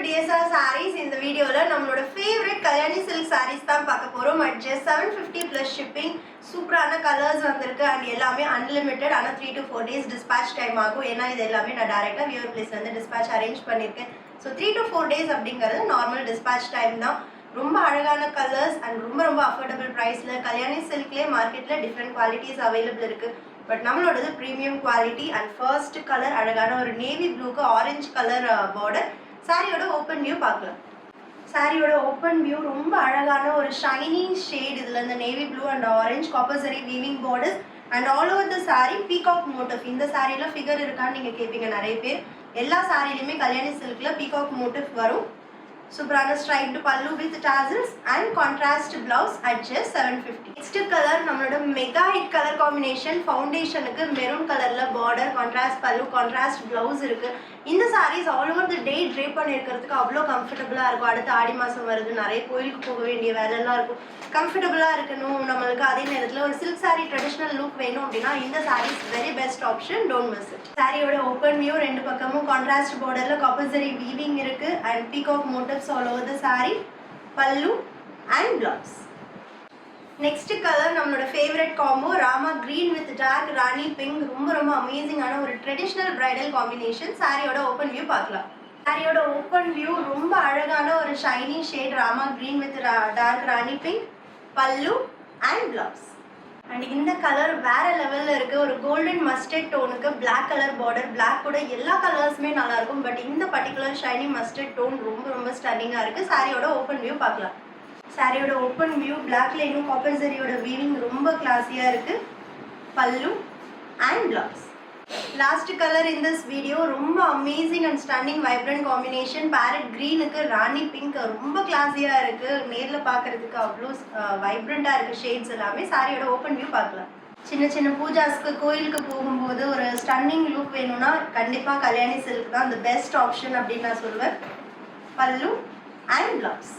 DSR sarees. இந்த வீடியோல நம்மளோட ஃபேவரட் கல்யாணி சில்க் sarees தான் பார்க்க போறோம். at just 750 plus shipping. சூப்பரான கலர்ஸ் வந்திருக்கு and எல்லாமே unlimited. ஆனா 3 to 4 days dispatch time ஆகும். ஏன்னா இது எல்லாமே நான் டைரக்ட்டா வியூவர் பிளேஸ்ல இருந்து dispatch அரேஞ்ச் பண்ணிருக்கேன். So 3 to 4 days அப்படிங்கிறது நார்மல் dispatch time தான். ரொம்ப அழகான கலர்ஸ் and ரொம்ப அஃபோர்டபிள் பிரைஸ்ல கல்யாணி சில்க்லயே மார்க்கெட்ல டிஃபரண்ட் குவாலிட்டிஸ் அவைலபிள் இருக்கு. பட் நம்மளோடது premium quality and first colour அழகான ஒரு நேவி ப்ளூக்கு ஆரஞ்சு கலர் பார்டர். சாரியோட ஓப்பன் வியூ பார்க்கலாம். சாரியோட ஓப்பன் வியூ ரொம்ப அழகான ஒரு ஷைனி ஷேட். இதில் இந்த navy blue and orange copper zari weaving borders and all over the sari peacock motif. இந்த சாரியில் ஃபிகர் இருக்கான்னு நீங்கள் கேட்பீங்க நிறைய பேர். எல்லா சாரிலையுமே கல்யாணி சில்கில் பீகாக் மோட்டிவ் வரும். சூப்பரான striped pallu with tassels and contrast blouse at just 750. Next colour நம்மளோட மெகா ஹிட் கலர் காம்பினேஷன். ஃபவுண்டேஷனுக்கு மெரூன் கலர்ல border, contrast pallu, contrast blouse இருக்கு. இந்த saris all over the day drape பண்ணிருக்கிறதுக்கு அவ்வளோ கம்ஃபர்டபுளா இருக்கும். அடுத்து ஆடி மாசம் வருது, நிறைய கோயிலுக்கு போக வேண்டிய வேலைலாம் இருக்கும். கம்ஃபர்டபுளா இருக்கணும் நம்மளுக்கு, அதே நேரத்தில் ஒரு சில்க் சாரி ட்ரெடிஷ்னல் லுக் வேணும் அப்படின்னா இந்த saris very best option. Don't miss it. சாரியோட ஓப்பன் வியூ ரெண்டு பக்கமும் கான்ட்ராஸ்ட் பார்டர்ல காப்பர் சரி வீவிங் இருக்கு and peacock motifs all over the sari, pallu and blouse. Next colour நம்மளோட favourite combo Rama green with dark Rani pink. ரொம்ப அமேசிங்கான ஒரு ட்ரெடிஷ்னல் பிரைடல் காம்பினேஷன். சாரியோட ஓப்பன் வியூ பார்க்கலாம். சாரியோட ஓப்பன் வியூ ரொம்ப அழகான ஒரு shiny shade Rama green with dark Rani pink, pallu and blouse. And இந்த கலர் வேற லெவல்ல இருக்கு. ஒரு கோல்டன் மஸ்டர்ட் டோனுக்கு பிளாக் கலர் பார்டர். பிளாக் கூட எல்லா கலர்ஸுமே நல்லா இருக்கும், பட் இந்த பர்டிகுலர் ஷைனி மஸ்டர்ட் டோன் ரொம்ப ஸ்டன்னிங்கா இருக்கு. சாரியோட ஓப்பன் வியூ பார்க்கலாம். சாரியோட ஓப்பன் வியூ பிளாக்ல இன்னும் காப்பர் சரியோட வீவிங் ரொம்ப கிளாஸியா இருக்கு, pallu and blouse. Last colour in this video ரொம்ப amazing and stunning vibrant combination. Parrot கிரீனுக்கு ராணி பிங்க் ரொம்ப கிளாஸியா இருக்கு. நேர்ல பாக்குறதுக்கு அவ்வளோ வைப்ரண்டா இருக்கு ஷேட்ஸ் எல்லாமே. சாரியோட ஓப்பன் வியூ பார்க்கலாம். சின்ன பூஜாஸ்க்கு கோயிலுக்கு போகும்போது ஒரு ஸ்டன்னிங் லுக் வேணும்னா கண்டிப்பா கல்யாணி சில்க் தான் the பெஸ்ட் ஆப்ஷன் அப்படின்னு நான் சொல்லுவேன். பல்லு அண்ட் பிளவுஸ்.